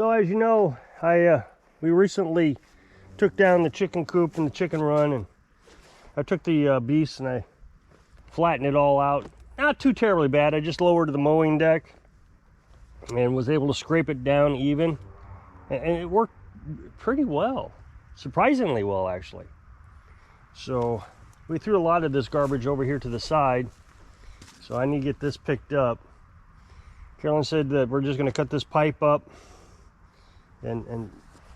So as you know, we recently took down the chicken coop and the chicken run, and I took the beasts and I flattened it all out. Not too terribly bad. I just lowered the mowing deck and was able to scrape it down even, and it worked pretty well, surprisingly well actually. So we threw a lot of this garbage over here to the side, so I need to get this picked up. Carolyn said that we're just going to cut this pipe up and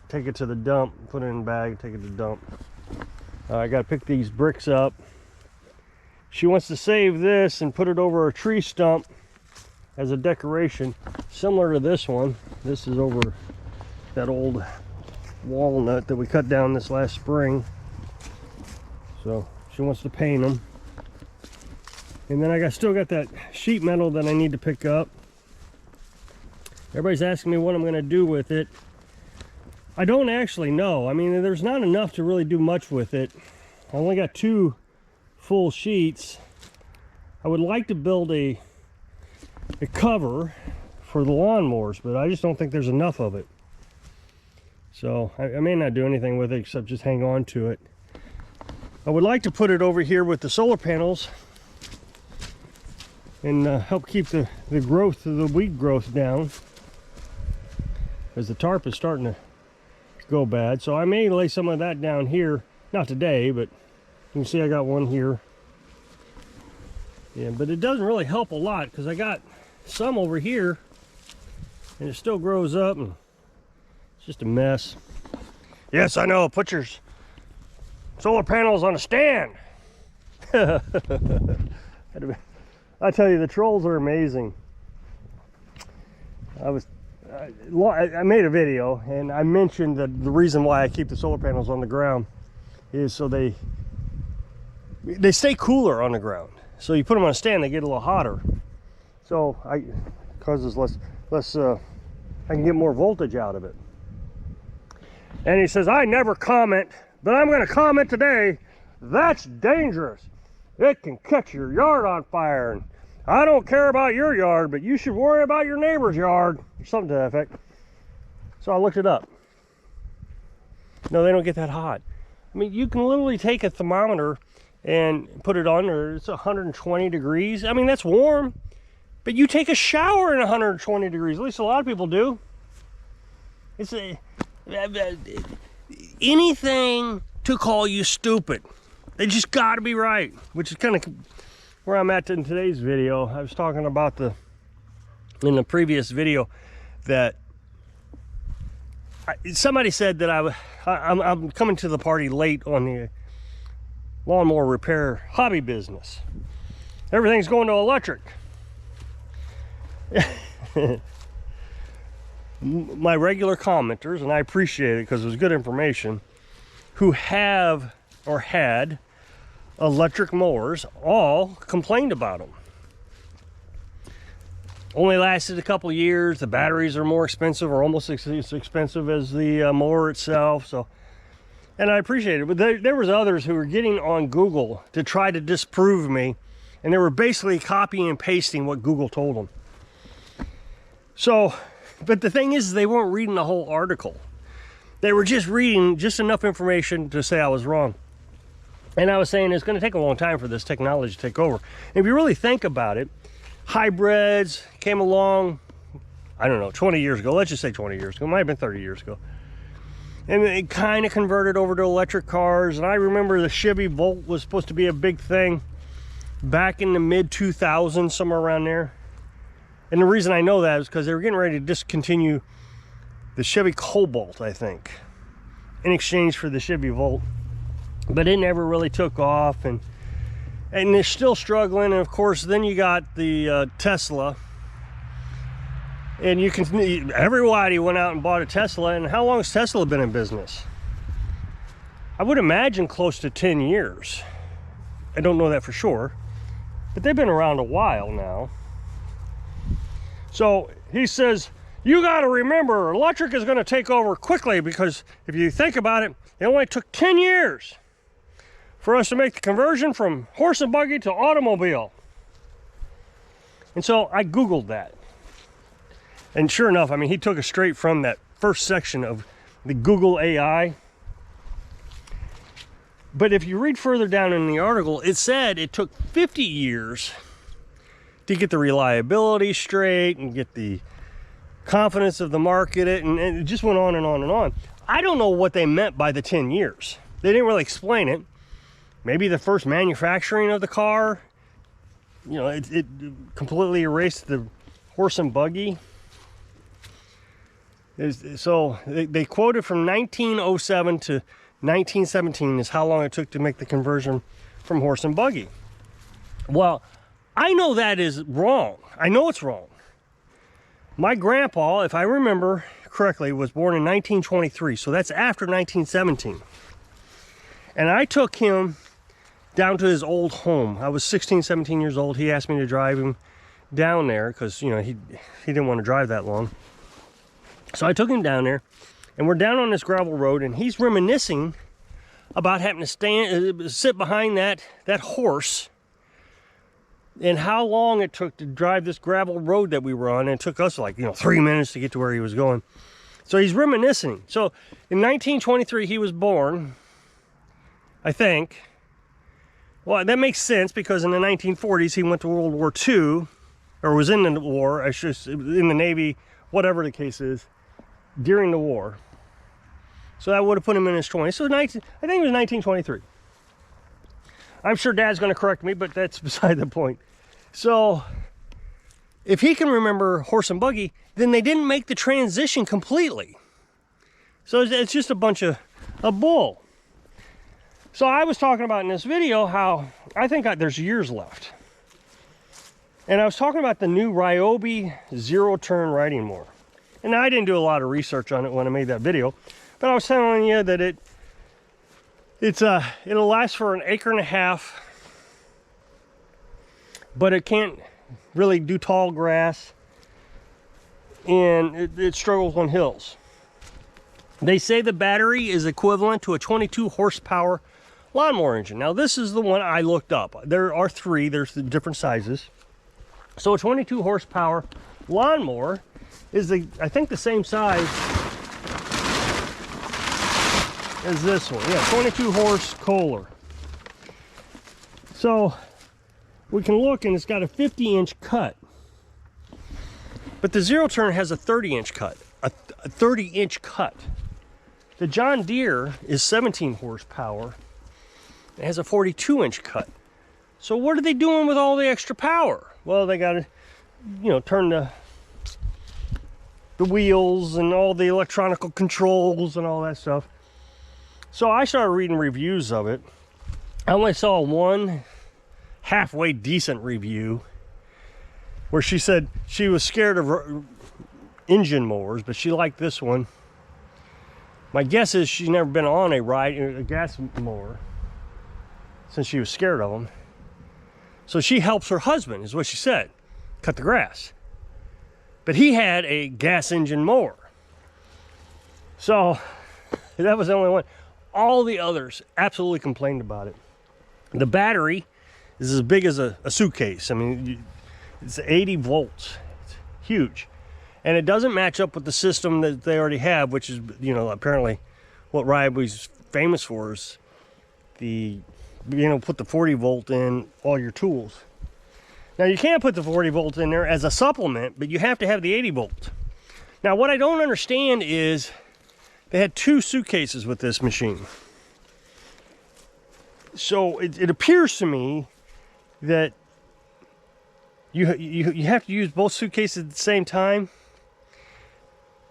take it to the dump, put it in a bag, take it to the dump. I got to pick these bricks up. She wants to save this and put it over a tree stump as a decoration, similar to this one. This is over that old walnut that we cut down this last spring. So she wants to paint them. And then I still got that sheet metal that I need to pick up. Everybody's asking me what I'm going to do with it. I don't actually know. I mean, there's not enough to really do much with it. I only got 2 full sheets. I would like to build a cover for the lawnmowers, but I just don't think there's enough of it. So I may not do anything with it except just hang on to it. I would like to put it over here with the solar panels and help keep the growth of the weed growth down, as the tarp is starting to go bad. So I may lay some of that down here, not today, but you can see I got one here. Yeah, but it doesn't really help a lot because I got some over here and it still grows up and it's just a mess. Yes, I know, put your solar panels on a stand. I tell you, the trolls are amazing. I made a video and I mentioned that the reason why I keep the solar panels on the ground is so they stay cooler on the ground. So you put them on a stand, they get a little hotter. So it causes less I can get more voltage out of it. And he says, I never comment, but I'm going to comment today. That's dangerous. It can catch your yard on fire. And I don't care about your yard, but you should worry about your neighbor's yard, or something to that effect. So I looked it up. No, they don't get that hot. I mean, you can literally take a thermometer and put it on there. It's 120 degrees. I mean, that's warm, but you take a shower in 120 degrees. At least a lot of people do. It's anything to call you stupid. They just got to be right, which is kind of where I'm at in today's video. I was talking about in the previous video that somebody said that I'm coming to the party late on the lawnmower repair hobby business. Everything's going to electric. My regular commenters, and I appreciate it because it was good information, who have or had electric mowers all complained about them. Only lasted a couple years. The batteries are more expensive, or almost as expensive as the mower itself. So, and I appreciate it. But there was others who were getting on Google to try to disprove me, and they were basically copying and pasting what Google told them. So, but the thing is, they weren't reading the whole article. They were just reading just enough information to say I was wrong. And I was saying it's going to take a long time for this technology to take over. And if you really think about it, hybrids came along, I don't know, 20 years ago. Let's just say 20 years ago. It might have been 30 years ago. And it kind of converted over to electric cars. And I remember the Chevy Volt was supposed to be a big thing back in the mid-2000s, somewhere around there. And the reason I know that is because they were getting ready to discontinue the Chevy Cobalt, I think, in exchange for the Chevy Volt. But it never really took off, and they're still struggling. And of course, then you got the Tesla, and everybody went out and bought a Tesla. And how long has Tesla been in business? I would imagine close to 10 years. I don't know that for sure, but they've been around a while now. So he says, you got to remember, electric is going to take over quickly, because if you think about it, it only took 10 years for us to make the conversion from horse and buggy to automobile. And so I Googled that. And sure enough, I mean, he took it straight from that first section of the Google AI. But if you read further down in the article, it said it took 50 years to get the reliability straight and get the confidence of the market, and it just went on and on and on. I don't know what they meant by the 10 years. They didn't really explain it. Maybe the first manufacturing of the car, you know, it completely erased the horse and buggy. So they quoted from 1907 to 1917 is how long it took to make the conversion from horse and buggy. Well, I know that is wrong. I know it's wrong. My grandpa, if I remember correctly, was born in 1923, so that's after 1917. And I took him down to his old home. I was 16, 17 years old. He asked me to drive him down there because, you know, he didn't want to drive that long. So I took him down there, and we're down on this gravel road, and he's reminiscing about having to sit behind that horse, and how long it took to drive this gravel road that we were on. And it took us like, you know, 3 minutes to get to where he was going. So he's reminiscing. So in 1923 he was born, I think. Well, that makes sense because in the 1940s he went to World War II, or was in the war, in the Navy, whatever the case is, during the war. So that would have put him in his 20s. So I think it was 1923. I'm sure Dad's going to correct me, but that's beside the point. So if he can remember horse and buggy, then they didn't make the transition completely. So it's just a bunch of bull. So I was talking about in this video how I think there's years left. And I was talking about the new Ryobi zero-turn riding mower. And I didn't do a lot of research on it when I made that video, but I was telling you that it'll last for 1.5 acres, but it can't really do tall grass, and it struggles on hills. They say the battery is equivalent to a 22 horsepower lawnmower engine. Now this is the one I looked up. There are 3, there's the different sizes. So a 22 horsepower lawnmower is I think the same size as this one. Yeah, 22 horse Kohler. So we can look, and it's got a 50-inch cut. But the zero turn has a 30-inch cut. A 30-inch cut. The John Deere is 17 horsepower. It has a 42-inch cut. So what are they doing with all the extra power? Well, they got to, you know, turn the wheels and all the electronic controls and all that stuff. So I started reading reviews of it. I only saw one halfway decent review where she said she was scared of engine mowers, but she liked this one. My guess is she's never been on a gas mower since she was scared of them. So she helps her husband, is what she said, cut the grass. But he had a gas engine mower. So that was the only one. All the others absolutely complained about it. The battery is as big as a suitcase. I mean, it's 80 volts. It's huge. And it doesn't match up with the system that they already have, which is, you know, apparently what Ryobi's famous for is being able to put the 40 volt in all your tools. Now you can't put the 40 volt in there as a supplement, but you have to have the 80 volt. Now what I don't understand is they had 2 suitcases with this machine. So it appears to me that you have to use both suitcases at the same time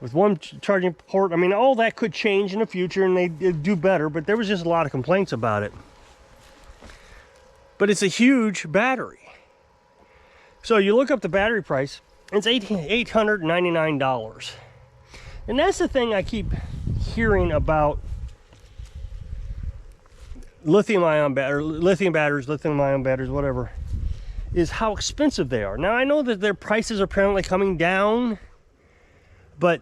with one charging port. I mean, all that could change in the future and they do better, but there was just a lot of complaints about it. But it's a huge battery. So you look up the battery price, and it's $899. And that's the thing I keep hearing about lithium-ion batteries, whatever, is how expensive they are. Now I know that their prices are apparently coming down, but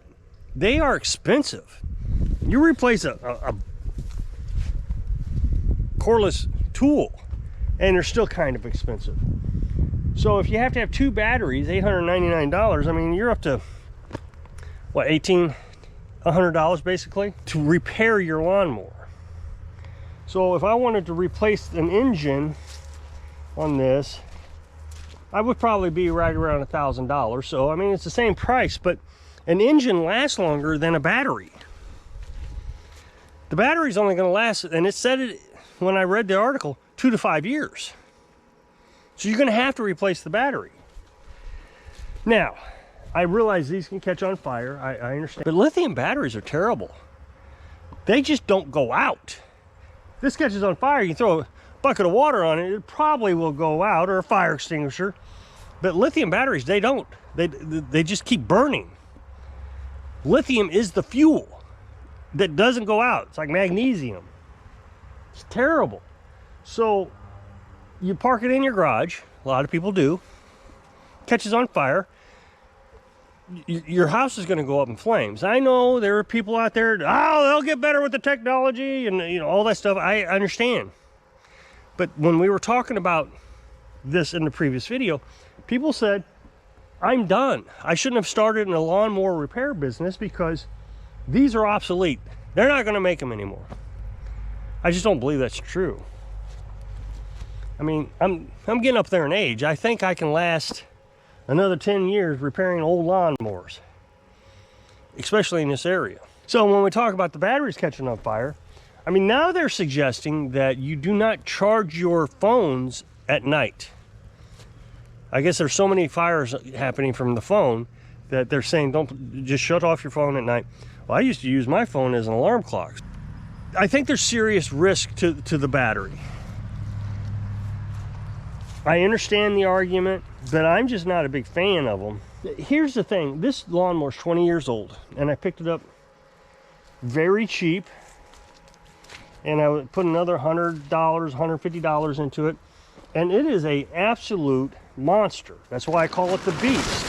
they are expensive. You replace a cordless tool, and they're still kind of expensive. So if you have to have 2 batteries, $899, I mean, you're up to, what, $18, $100 basically to repair your lawnmower. So if I wanted to replace an engine on this, I would probably be right around $1,000. So I mean, it's the same price, but an engine lasts longer than a battery. The battery's only going to last, and it said it when I read the article, 2 to 5 years. So you're going to have to replace the battery. Now, I realize these can catch on fire. I understand. But lithium batteries are terrible. They just don't go out. This catches on fire, you can throw a bucket of water on it, it probably will go out, or a fire extinguisher. But lithium batteries, they don't. They just keep burning. Lithium is the fuel that doesn't go out. It's like magnesium. It's terrible. So you park it in your garage, a lot of people do, catches on fire, your house is going to go up in flames. I know there are people out there, oh, they'll get better with the technology and all that stuff. I understand. But when we were talking about this in the previous video, people said, I'm done. I shouldn't have started in a lawnmower repair business because these are obsolete. They're not going to make them anymore. I just don't believe that's true. I mean, I'm getting up there in age. I think I can last another 10 years repairing old lawnmowers, especially in this area. So when we talk about the batteries catching on fire, I mean, now they're suggesting that you do not charge your phones at night. I guess there's so many fires happening from the phone that they're saying don't just shut off your phone at night. Well, I used to use my phone as an alarm clock. I think there's serious risk to the battery. I understand the argument, but I'm just not a big fan of them. Here's the thing, this lawnmower's 20 years old, and I picked it up very cheap, and I would put another $100, $150 into it, and it is an absolute monster. That's why I call it the beast.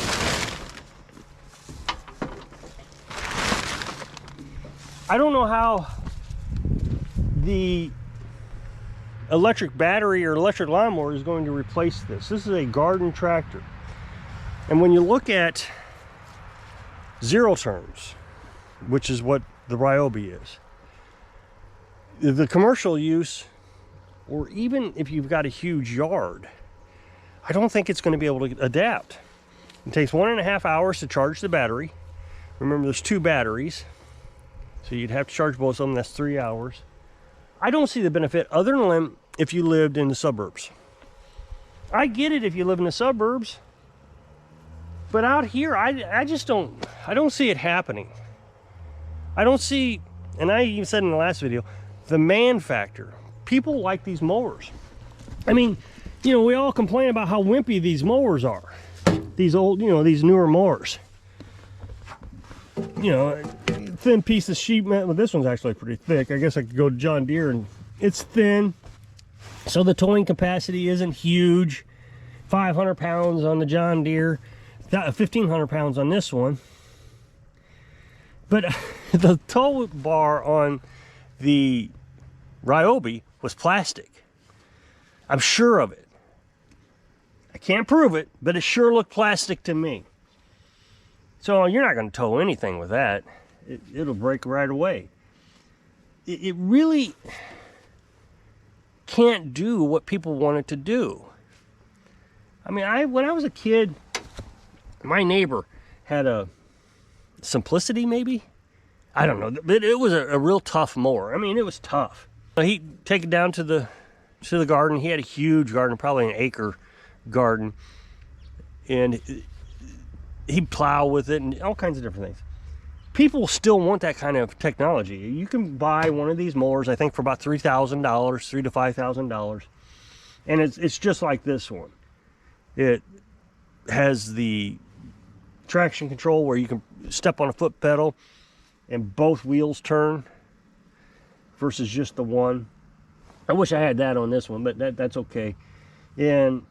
I don't know how the electric battery or electric lawnmower is going to replace this. This is a garden tractor. And when you look at zero turns, which is what the Ryobi is, the commercial use, or even if you've got a huge yard, I don't think it's going to be able to adapt. It takes 1.5 hours to charge the battery. Remember, there's 2 batteries, so you'd have to charge both of them. That's 3 hours. I don't see the benefit other than if you lived in the suburbs. I get it if you live in the suburbs, but out here, I just don't see it happening. I don't see, and I even said in the last video, the man factor. People like these mowers. I mean, we all complain about how wimpy these mowers are. These old, these newer mowers. Thin piece of sheet metal. Well, this one's actually pretty thick. I guess I could go to John Deere, and it's thin, so the towing capacity isn't huge. 500 pounds on the John Deere, 1,500 pounds on this one. But the tow bar on the Ryobi was plastic. I'm sure of it. I can't prove it, but it sure looked plastic to me. So you're not going to tow anything with that. It'll break right away. It really can't do what people want it to do. I mean, when I was a kid, my neighbor had a Simplicity, maybe? I don't know, but it was a real tough mower. I mean, it was tough. He'd take it down to the garden. He had a huge garden, probably an acre garden, and he'd plow with it and all kinds of different things. People still want that kind of technology. You can buy one of these mowers, I think, for about $3,000, $3,000 to $5,000, and it's just like this one. It has the traction control where you can step on a foot pedal and both wheels turn versus just the one. I wish I had that on this one, but that's okay. And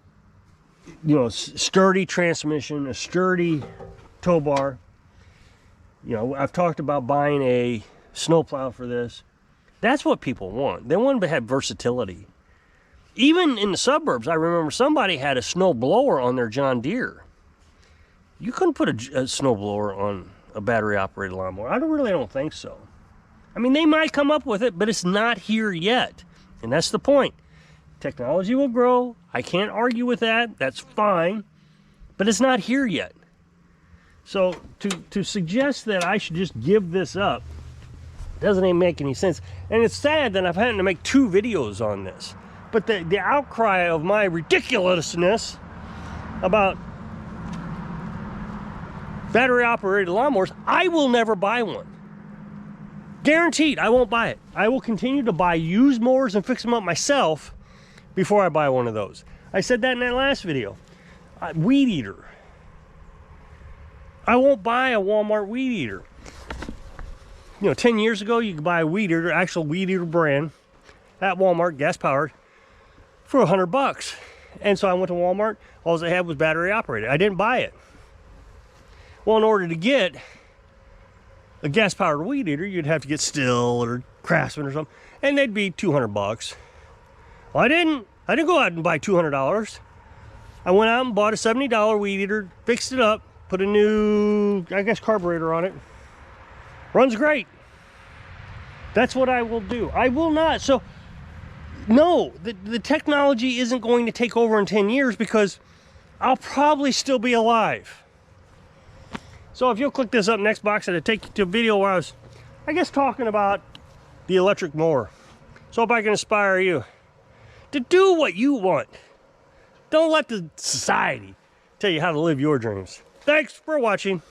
sturdy transmission, a sturdy tow bar. I've talked about buying a snowplow for this. That's what people want. They want to have versatility. Even in the suburbs, I remember somebody had a snow blower on their John Deere. You couldn't put a snow blower on a battery operated lawnmower. I really don't think so. I mean, they might come up with it, but it's not here yet. And that's the point. Technology will grow. I can't argue with that. That's fine. But it's not here yet. So to suggest that I should just give this up doesn't even make any sense. And it's sad that I've had to make 2 videos on this. But the outcry of my ridiculousness about battery operated lawnmowers, I will never buy one. Guaranteed, I won't buy it. I will continue to buy used mowers and fix them up myself before I buy one of those. I said that in that last video. Weed eater. I won't buy a Walmart weed eater. You know, 10 years ago, you could buy a weed eater, actual weed eater brand, at Walmart, gas powered, for $100. And so I went to Walmart. All they had was battery operated. I didn't buy it. Well, in order to get a gas powered weed eater, you'd have to get Still or Craftsman or something, and they'd be $200. Well, I didn't go out and buy $200. I went out and bought a $70 weed eater, fixed it up, put a new, I guess, carburetor on it. Runs great. That's what I will do. I will not. So, no, the technology isn't going to take over in 10 years because I'll probably still be alive. So if you'll click this up next box, it'll take you to a video where I was, I guess, talking about the electric mower. So if I can inspire you to do what you want. Don't let the society tell you how to live your dreams. Thanks for watching.